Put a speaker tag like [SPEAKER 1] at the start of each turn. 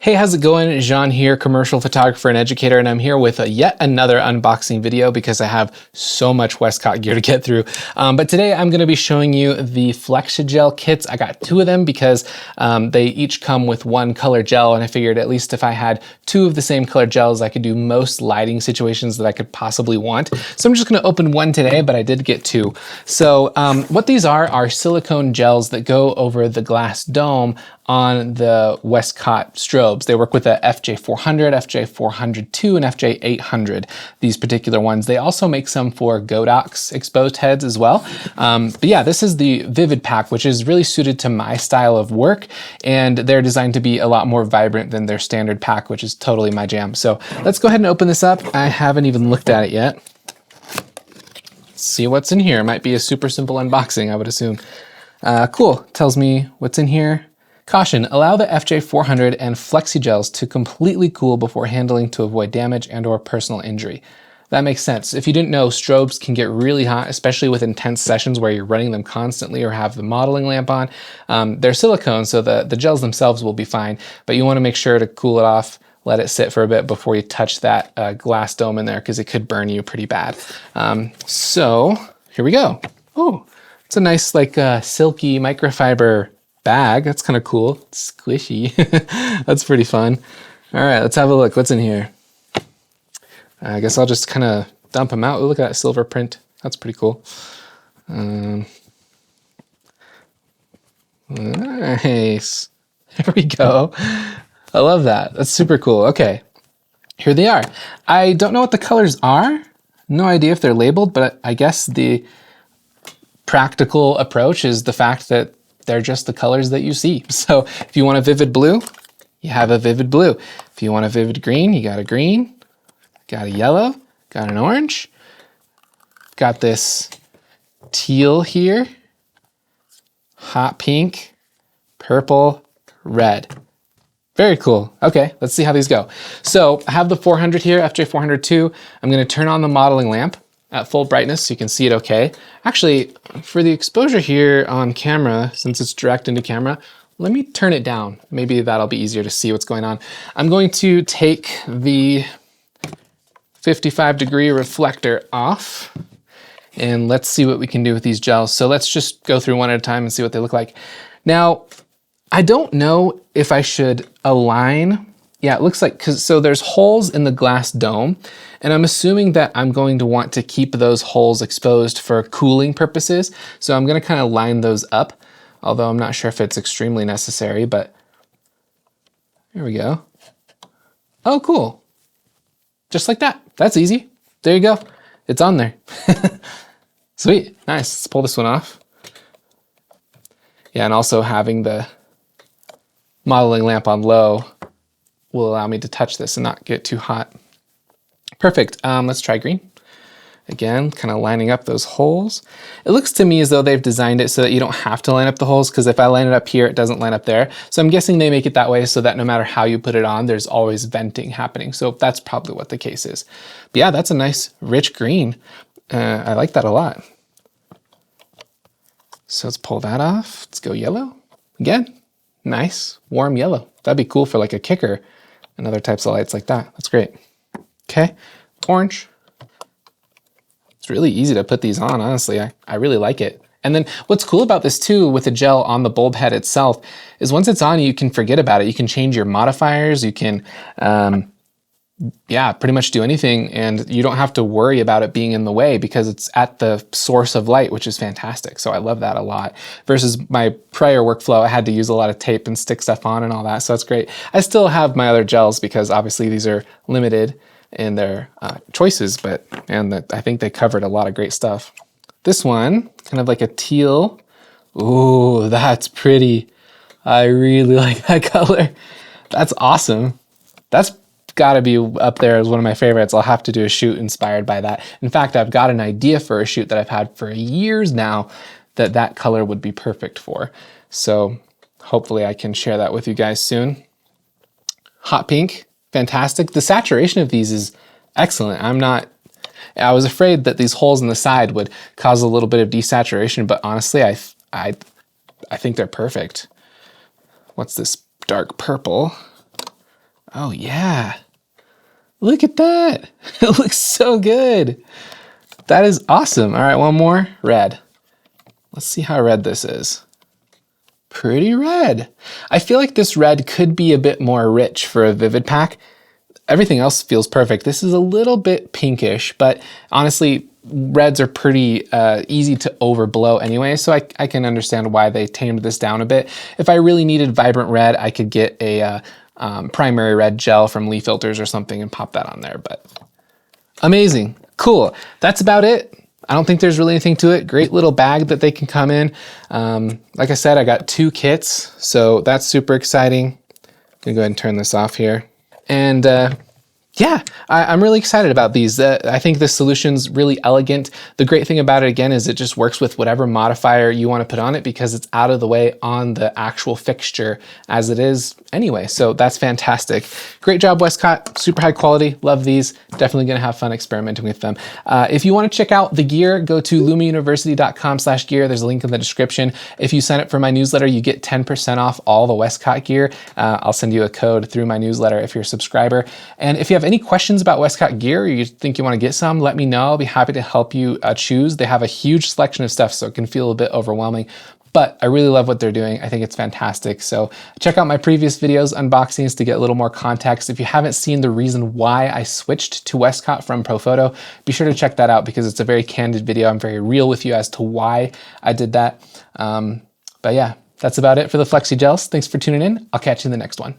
[SPEAKER 1] Hey, how's it going? Jean here, commercial photographer and educator, and I'm here with yet another unboxing video because I have so much Westcott gear to get through. But today I'm going to be showing you the FlexiGel kits. I got two of them because they each come with one color gel, and I figured at least if I had two of the same color gels, I could do most lighting situations that I could possibly want. So I'm just going to open one today, but I did get two. So what these are silicone gels that go over the glass dome on the Westcott strobes. They work with the FJ400, FJ402, and FJ800, these particular ones. They also make some for Godox exposed heads as well. But yeah, this is the Vivid Pack, which is really suited to my style of work, and they're designed to be a lot more vibrant than their standard pack, which is totally my jam. So let's go ahead and open this up. I haven't even looked at it yet. Let's see what's in here. It might be a super simple unboxing, I would assume. Cool, tells me what's in here. Caution, allow the FJ400 and FlexiGels to completely cool before handling to avoid damage and/or personal injury. That makes sense. If you didn't know, strobes can get really hot, especially with intense sessions where you're running them constantly or have the modeling lamp on. They're silicone, so the gels themselves will be fine, but you want to make sure to cool it off, let it sit for a bit before you touch that glass dome in there, because it could burn you pretty bad. So here we go. Oh, it's a nice like silky microfiber bag. That's kind of cool. It's squishy. That's pretty fun. All right, let's have a look. What's in here? I guess I'll just kind of dump them out. Ooh, look at that silver print. That's pretty cool. Nice. There we go. I love that. That's super cool. Okay, here they are. I don't know what the colors are. No idea if they're labeled, but I guess the practical approach is the fact that they're just the colors that you see. So if you want a vivid blue, you have a vivid blue. If you want a vivid green, you got a green, got a yellow, got an orange, got this teal here, hot pink, purple, red. Very cool. Okay, let's see how these go. So I have the 400 here, FJ402. I'm gonna turn on the modeling lamp at full brightness so you can see it okay. Actually, for the exposure here on camera, since it's direct into camera, let me turn it down. Maybe that'll be easier to see what's going on. I'm going to take the 55-degree reflector off, and let's see what we can do with these gels. So let's just go through one at a time and see what they look like. Now, I don't know if I should align. Yeah, it looks like, so there's holes in the glass dome, and I'm assuming that I'm going to want to keep those holes exposed for cooling purposes. So I'm gonna kind of line those up, although I'm not sure if it's extremely necessary, but here we go. Oh, cool. Just like that. That's easy. There you go. It's on there. Sweet, nice. Let's pull this one off. Yeah, and also having the modeling lamp on low will allow me to touch this and not get too hot. Perfect. Let's try green. Again, kind of lining up those holes. It looks to me as though they've designed it so that you don't have to line up the holes, because if I line it up here, it doesn't line up there. So I'm guessing they make it that way so that no matter how you put it on, there's always venting happening. So that's probably what the case is. But yeah, that's a nice rich green. I like that a lot. So let's pull that off. Let's go yellow. Again, nice warm yellow. That'd be cool for like a kicker and other types of lights like that. That's great. Okay, orange. It's really easy to put these on, honestly. I really like it. And then what's cool about this too with the gel on the bulb head itself is once it's on, you can forget about it. You can change your modifiers. You can, yeah, pretty much do anything, and you don't have to worry about it being in the way because it's at the source of light, which is fantastic. So I love that a lot. Versus my prior workflow, I had to use a lot of tape and stick stuff on and all that, so that's great. I still have my other gels because obviously these are limited in their choices, but I think they covered a lot of great stuff. This one, kind of like a teal. Ooh, that's pretty. I really like that color. That's awesome. That's gotta be up there as one of my favorites. I'll have to do a shoot inspired by that. In fact, I've got an idea for a shoot that I've had for years now that color would be perfect for. So hopefully I can share that with you guys soon. Hot pink, fantastic. The saturation of these is excellent. I was afraid that these holes in the side would cause a little bit of desaturation, but honestly, I think they're perfect. What's this dark purple? Oh yeah. Look at that. It looks so good. That is awesome. All right, one more. Red. Let's see how red this is. Pretty red. I feel like this red could be a bit more rich for a vivid pack. Everything else feels perfect. This is a little bit pinkish, but honestly, reds are pretty easy to overblow anyway, so I can understand why they tamed this down a bit. If I really needed vibrant red, I could get a primary red gel from Leaf Filters or something and pop that on there, but amazing. Cool. That's about it. I don't think there's really anything to it. Great little bag that they can come in. Like I said, I got 2 kits, so that's super exciting. I'm gonna go ahead and turn this off here. And yeah, I'm really excited about these. I think this solution's really elegant. The great thing about it, again, is it just works with whatever modifier you want to put on it because it's out of the way on the actual fixture as it is anyway. So that's fantastic. Great job, Westcott. Super high quality. Love these. Definitely going to have fun experimenting with them. If you want to check out the gear, go to lumauniversity.com/gear. There's a link in the description. If you sign up for my newsletter, you get 10% off all the Westcott gear. I'll send you a code through my newsletter if you're a subscriber. And if you have any questions about Westcott gear or you think you want to get some, let me know. I'll be happy to help you choose. They have a huge selection of stuff, so it can feel a bit overwhelming, but I really love what they're doing. I think it's fantastic. So check out my previous videos, unboxings, to get a little more context. If you haven't seen the reason why I switched to Westcott from Profoto, be sure to check that out because it's a very candid video. I'm very real with you as to why I did that. But yeah, that's about it for the FlexiGels. Thanks for tuning in. I'll catch you in the next one.